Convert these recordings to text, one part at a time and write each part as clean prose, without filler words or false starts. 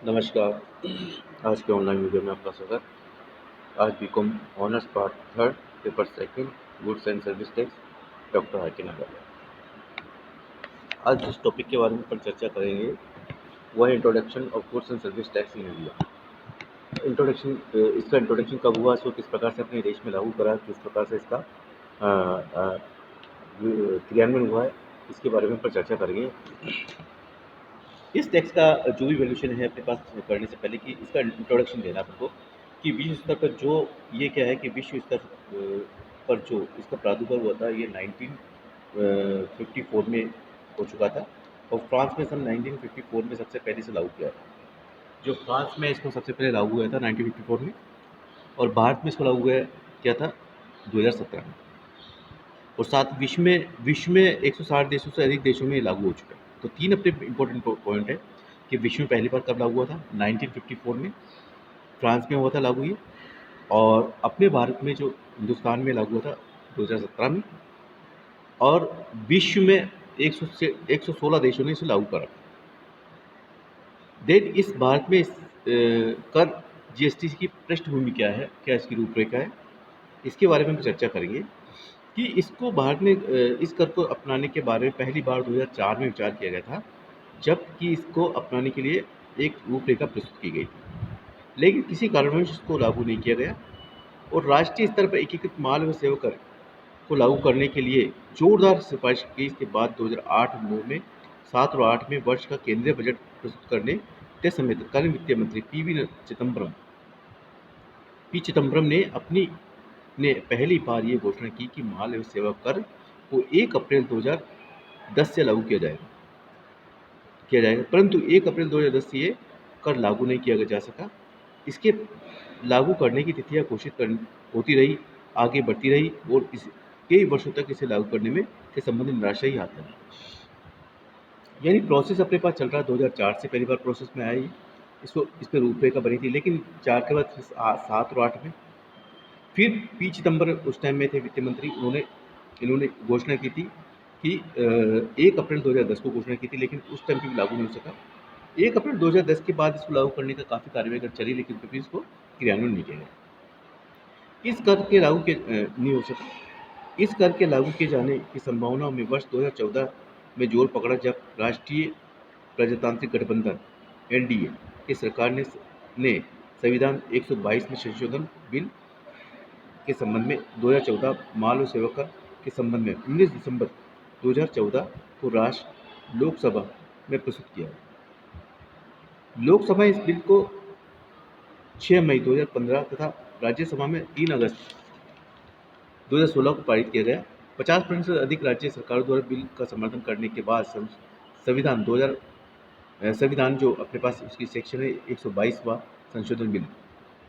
नमस्कार। आज के ऑनलाइन वीडियो में आपका स्वागत। आज BCom honours part third paper second goods and service tax doctor R K. Nagar. आज जिस टॉपिक के बारे में पर चर्चा करेंगे वह है introduction of goods and service tax in India. इसका इंट्रोडक्शन कब हुआ, इसको किस प्रकार से अपने देश में लागू करा, किस प्रकार से इसका अ, अ, क्रियान्वयन हुआ है, इसके बारे में पर चर्चा करेंगे। इस टैक्स का जो भी वैल्यूशन है अपने पास करने से पहले कि इसका इंट्रोडक्शन देना आपको कि विश्व स्तर पर जो ये क्या है कि विश्व स्तर पर जो इसका प्रादुर्भाव हुआ था ये 1954 में हो चुका था और फ्रांस में सन 1954 में सबसे पहले से लागू किया था। जो फ्रांस में इसको सबसे पहले लागू हुआ था 1954 में और भारत में इसको लागू किया था 2017 में और साथ विश्व में 160 देशों से अधिक देशों में लागू हो चुका है। तो तीन अपने इंपॉर्टेंट पॉइंट है कि विश्व में पहली बार कब लागू हुआ था 1954 में, फ्रांस में हुआ था लागू ये, और अपने भारत में जो हिंदुस्तान में लागू हुआ था 2017 में, और विश्व में 116 देशों ने इसे लागू करा। देन इस भारत में कर जीएसटी की पृष्ठभूमि क्या है, क्या इसकी रूपरेखा है, इसके बारे में हम चर्चा करेंगे कि इसको भारत में इस कर को अपनाने के बारे में पहली बार 2004 में विचार किया गया था, जबकि इसको अपनाने के लिए एक रूपरेखा प्रस्तुत की गई थी, लेकिन किसी कारणवश इसको लागू नहीं किया गया और राष्ट्रीय स्तर पर एकीकृत माल व सेवा कर को लागू करने के लिए जोरदार सिफारिश की। इसके बाद 2008-9 में 7 और 8 में वर्ष का केंद्रीय बजट प्रस्तुत करने के समय तत्कालीन वित्त मंत्री पी चिदम्बरम ने पहली बार ये घोषणा की कि माल एवं सेवा कर को 1 अप्रैल 2010 से लागू किया जाएगा, परंतु 1 अप्रैल 2010 से ये कर लागू नहीं किया जा सका। इसके लागू करने की तिथियां होती रही, आगे बढ़ती रही और कई वर्षों तक इसे लागू करने में के संबंधी निराशा ही हाथ लगी। यानी प्रोसेस अपने पास चल रहा है 2004 से पहली बार प्रोसेस में आई, इसको इस पर रूपरेखा बनी थी, लेकिन 4 के बाद 7 और 8 में फिर पी चिदम्बरम उस टाइम में थे वित्त मंत्री, इन्होंने घोषणा की थी कि 1 अप्रैल 2010 को घोषणा की थी, लेकिन उस टाइम पे भी लागू नहीं हो सका। 1 अप्रैल 2010 के बाद इसको लागू करने का काफ़ी कार्यवाही चली, लेकिन फिर इसको क्रियान्वयन नहीं किया गया। इस कर के लागू के नहीं हो सका। इस कर के लागू किए जाने की संभावनाओं में वर्ष 2014 में जोर पकड़ा, जब राष्ट्रीय प्रजातांत्रिक गठबंधन एनडीए की सरकार ने संविधान 122 में संशोधन बिल के संबंध में 2014 माल और सेवा कर के संबंध में 19 दिसंबर 2014 को राष्ट्र लोकसभा में प्रस्तुत किया। लोकसभा इस बिल को 6 मई 2015 तथा राज्यसभा में 3 अगस्त 2016 को पारित किया गया। 50% से अधिक राज्य सरकारों द्वारा बिल का समर्थन करने के बाद संविधान जो अपने पास उसकी सेक्शन है 122वां संशोधन बिल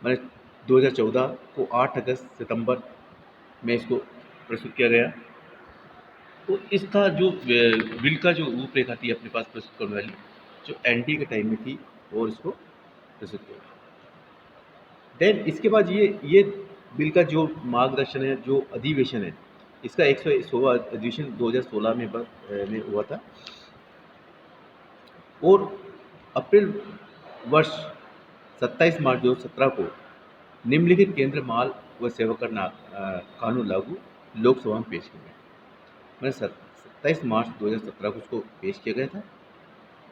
मैंने 2014 को 8 अगस्त सितंबर में इसको प्रस्तुत किया गया। तो इसका जो बिल का जो रूपरेखा थी अपने पास प्रस्तुत करने वाली, जो एनडीए के टाइम में थी और इसको प्रस्तुत किया। देन इसके बाद ये बिल का जो मार्गदर्शन है, जो अधिवेशन है, इसका 116वां अधिवेशन 2016 में हुआ था और अप्रैल वर्ष 27 मार्च 2017 को निम्नलिखित केंद्र माल व सेवा कर कानून लागू लोकसभा में पेश किया गया। मैंने 27 मार्च 2017 को उसको पेश किया गया था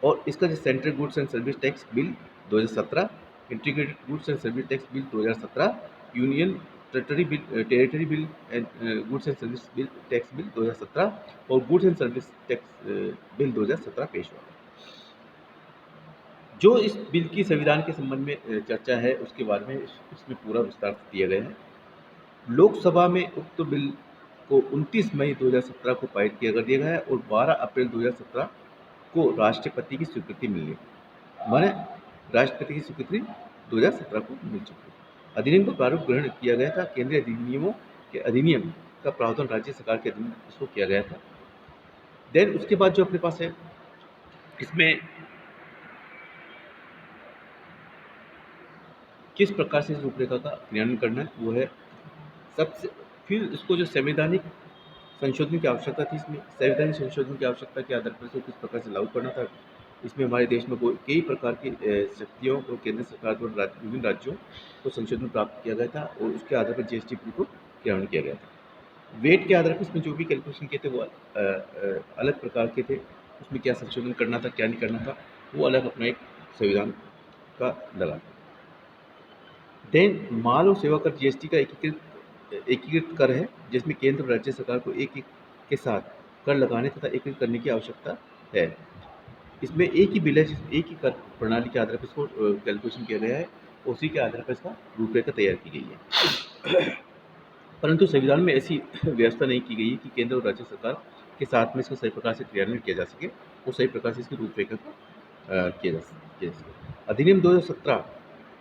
और इसका जो central goods and service tax bill 2017, integrated goods and service tax bill 2017, union territory bill and goods and service bill tax bill 2017 और goods and service tax bill 2017 पेश हुआ। जो इस बिल की संविधान के संबंध में चर्चा है उसके बारे में इसमें पूरा विस्तार दिया गया है। लोकसभा में उक्त बिल को 29 मई 2017 को पारित किया कर दिया गया है और 12 अप्रैल 2017 को राष्ट्रपति की स्वीकृति मिली, माने राष्ट्रपति की स्वीकृति 2017 को मिल चुकी है। अधिनियम का प्रारूप ग्रहण किया गया था, केंद्रीय अधिनियमों के अधिनियम का प्रावधान राज्य सरकार के अधीन इसको किया गया था। देन उसके बाद जो अपने पास है इसमें किस प्रकार से इस रूपरेखा का क्रियान्वयन करना है वो है सबसे, फिर इसको जो संवैधानिक संशोधन की आवश्यकता थी, इसमें संवैधानिक संशोधन की आवश्यकता के आधार पर इसको किस प्रकार से लागू करना था इसमें हमारे देश में कई प्रकार की शक्तियों को केंद्र सरकार द्वारा विभिन्न राज्यों को संशोधन प्राप्त किया गया था और उसके आधार पर जीएसटी बिल को क्रियान्वयन किया गया था। वेट के आधार पर इसमें जो भी कैलकुलेशन किए थे वो अलग प्रकार के थे। उसमें क्या संशोधन करना था, क्या नहीं करना था, वो अलग अपना एक संविधान का लगा। देन माल और सेवा कर जीएसटी का एकीकृत कर है, जिसमें केंद्र और राज्य सरकार को एक एक के साथ कर लगाने तथा एकीकृत करने की आवश्यकता है। इसमें एक ही बिल है, एक ही कर प्रणाली के आधार पर इसको कैलकुलेशन किया गया है, उसी के आधार पर इसका रूपरेखा तैयार की गई है। परंतु संविधान में ऐसी व्यवस्था नहीं की गई है कि केंद्र और राज्य सरकार के साथ में इसको सही प्रकार से क्रियान्वयन किया जा सके और सही प्रकार से इसकी रूपरेखा को किया जा सके। अधिनियम 2017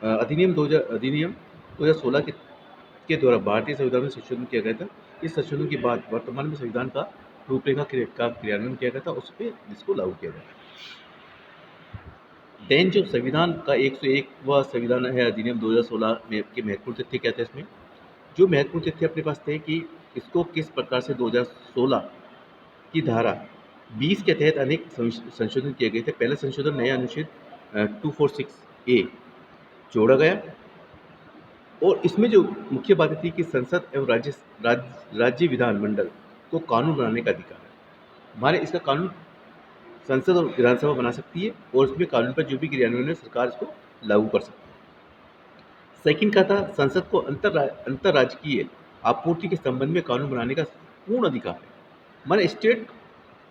अधिनियम 2016 के द्वारा भारतीय संविधान में संशोधन किया गया था। इस संशोधन के बाद वर्तमान में संविधान का रूपरेखा का क्रियान्वयन किया गया था, उस पर इसको लागू किया गया। देन जो संविधान का 101वां संविधान है अधिनियम 2016 में के महत्वपूर्ण तथ्य क्या थे इसमें? जो महत्वपूर्ण तथ्य अपने पास थे कि इसको किस प्रकार से 2016 की धारा 20 के तहत अनेक संशोधन किए गए थे। पहला संशोधन नया अनुच्छेद 246A जोड़ा गया और इसमें जो मुख्य बात थी कि संसद एवं राज्य विधानमंडल को कानून बनाने का अधिकार है। हमारे इसका कानून संसद और विधानसभा बना सकती है और इसमें कानून पर जो भी क्रियान्वयन है सरकार इसको लागू कर सकती है। सेकंड का था संसद को अंतर्राज्यीय आपूर्ति के संबंध में कानून बनाने का पूर्ण अधिकार है। माने स्टेट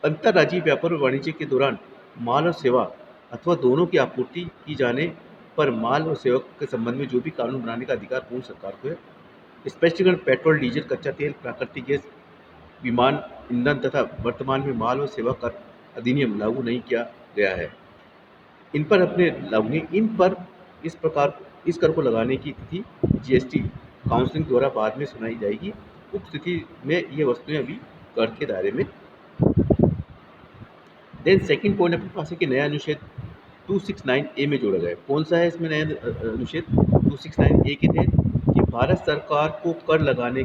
अंतर्राज्यीय व्यापार और वाणिज्य के दौरान माल और सेवा अथवा दोनों की आपूर्ति की जाने पर माल और सेवा के संबंध में जो भी कानून बनाने का अधिकार पूर्ण सरकार को है। स्पष्टीकरण पेट्रोल, डीजल, कच्चा तेल, प्राकृतिक गैस, विमान ईंधन तथा वर्तमान में माल और सेवा कर अधिनियम लागू नहीं किया गया है। इन पर अपने लागू नहीं, इन पर इस प्रकार इस कर को लगाने की तिथि जीएसटी काउंसिल द्वारा बाद में सुनाई जाएगी। उक्त स्थिति में ये वस्तुएं अभी कर के दायरे में। देन सेकंड पॉइंट अपने पास है कि नया अनुच्छेद 269A में जोड़ा गया है। कौन सा है इसमें नया अनुच्छेद? 269A के तहत कि भारत सरकार को कर लगाने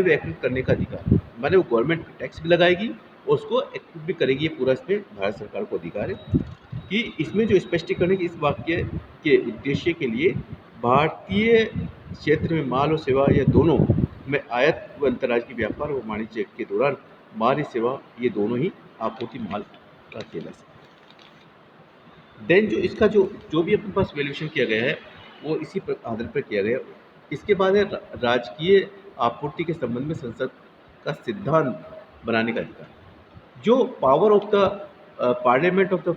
व एकत्रित करने का अधिकार, माने वो गवर्नमेंट टैक्स भी लगाएगी और उसको एकत्रित भी करेगी। ये पूरा इसमें भारत सरकार को अधिकार है कि इसमें जो स्पष्टीकरण है कि इस वाक्य के उद्देश्य के लिए भारतीय क्षेत्र में माल और सेवा या दोनों में आयात व अंतर्राष्ट्रीय व्यापार व वाणिज्य के दौरान माल या सेवा ये दोनों ही आपूर्ति माल का किया जा सकता है। देन जो इसका जो भी अपने पास वैल्यूएशन किया गया है वो इसी आधार पर किया गया। इसके बाद है राजकीय आपूर्ति के संबंध में संसद का सिद्धांत बनाने का अधिकार। जो power of the parliament of the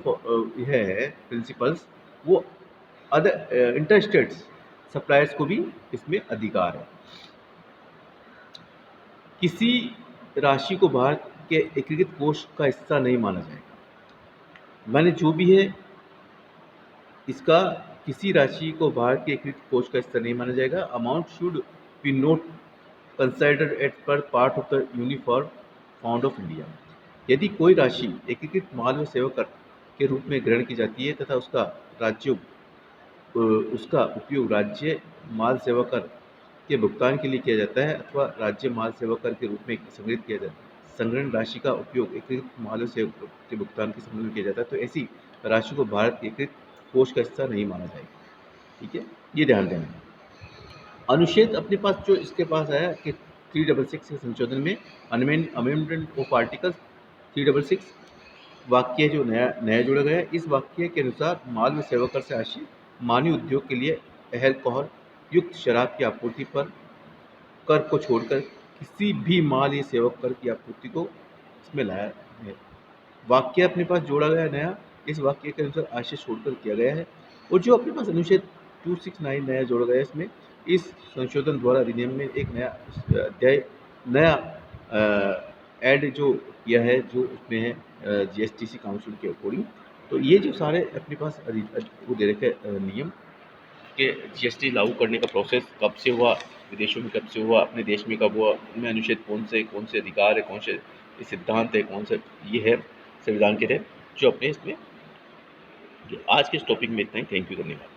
है प्रिंसिपल्स, वो अदर इंटर स्टेट्स सप्लायर्स को भी इसमें अधिकार है। किसी राशि को भारत के एकीकृत कोष का हिस्सा नहीं माना जाएगा। माने जो भी है इसका किसी राशि को भारत के एकीकृत कोष का हिस्सा नहीं माना जाएगा। Amount should be not considered at par part of the uniform found of India. यदि कोई राशि एकीकृत माल व सेवा कर के रूप में ग्रहण की जाती है तथा उसका उपयोग राज्य माल सेवा कर के भुगतान के लिए किया जाता है अथवा राज्य माल सेवा कर के रूप में संग्रहित किया जाता है, संग्रहण राशि का उपयोग एकीकृत माल व सेवा के भुगतान के संबंध में किया जाता है, तो ऐसी राशि को भारत के एकीकृत कोष का हिस्सा नहीं माना जाएगा। ठीक है, ये ध्यान देना। अनुच्छेद अपने पास जो इसके पास आया कि 366 के संशोधन में अमेंडमेंट ऑफ आर्टिकल 366 वाक्य जो नया जोड़ा गया है। इस वाक्य के अनुसार माल व सेवा कर से आश्रित मानवीय उद्योग के लिए अल्कोहल युक्त शराब की आपूर्ति पर कर को छोड़कर किसी भी माल या सेवा कर की आपूर्ति को इसमें लाया है। वाक्य अपने पास जोड़ा गया नया, इस वाक्य के अनुसार आश्रय छोड़कर किया गया है। और जो अपने पास अनुच्छेद 269 नया जोड़ा गया है, इसमें इस संशोधन द्वारा अधिनियम में एक नया अध्याय नया ऐड जो किया है, जो उसमें है जीएसटीसी काउंसिल के अकॉर्डिंग। तो ये जो सारे अपने पास वो दे रखे नियम के जीएसटी लागू करने का प्रोसेस कब से हुआ, विदेशों में कब से हुआ, अपने देश में कब हुआ, उनमें अनुच्छेद कौन से अधिकार है, कौन से सिद्धांत है, कौन सा ये है संविधान के तहत जो अपने इसमें। आज के इस टॉपिक में इतना ही। थैंक यू, धन्यवाद।